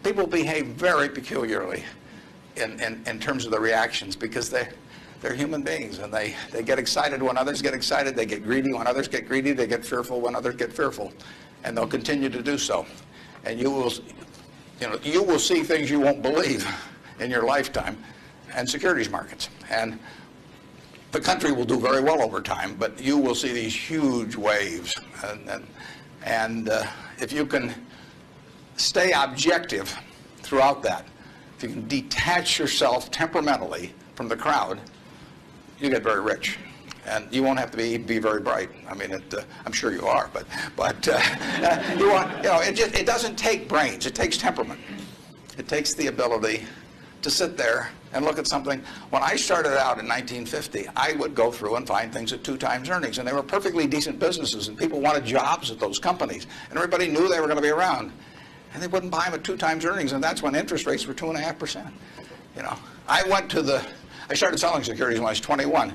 people behave very peculiarly in terms of the reactions, because they're human beings, and they get excited when others get excited. They get greedy when others get greedy. They get fearful when others get fearful, and they'll continue to do so. And you will see things you won't believe in your lifetime, and securities markets. And the country will do very well over time, but you will see these huge waves. And if you can stay objective throughout that, if you can detach yourself temperamentally from the crowd, you get very rich. And you won't have to be very bright. I mean, I'm sure you are, but it doesn't take brains. It takes temperament. It takes the ability to sit there and look at something. When I started out in 1950, I would go through and find things at 2 times earnings, and they were perfectly decent businesses, and people wanted jobs at those companies, and everybody knew they were going to be around, and they wouldn't buy them at 2 times earnings, and that's when interest rates were 2.5%. I started selling securities when I was 21,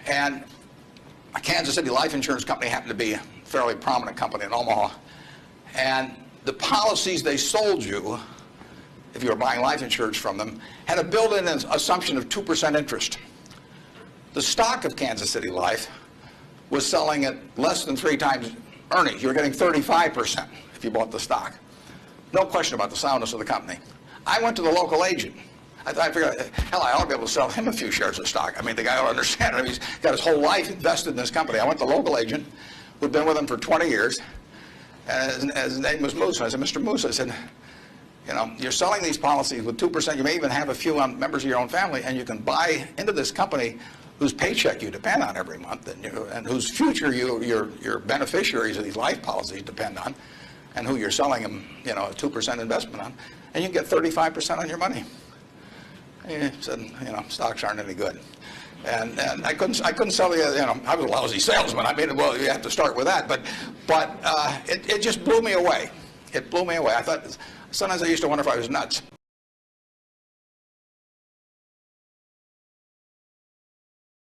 and a Kansas City life insurance company happened to be a fairly prominent company in Omaha, and the policies they sold you, if you were buying life insurance from them, had a built-in assumption of 2% interest. The stock of Kansas City Life was selling at less than 3 times earnings. You were getting 35% if you bought the stock. No question about the soundness of the company. I went to the local agent. I figured, hell, I ought to be able to sell him a few shares of stock. I mean, the guy ought to understand it. I mean, he's got his whole life invested in this company. I went to the local agent who'd been with him for 20 years, and his name was Moose. I said, Mr. Moose, I said, you're selling these policies with 2%. You may even have a few members of your own family, and you can buy into this company whose paycheck you depend on every month, and whose future your beneficiaries of these life policies depend on, and who you're selling them, a 2% investment on, and you can get 35% on your money. And he said, stocks aren't any good. And I couldn't sell you, I was a lousy salesman. I mean, well, you have to start with that. But it just blew me away. It blew me away. I thought, sometimes I used to wonder if I was nuts.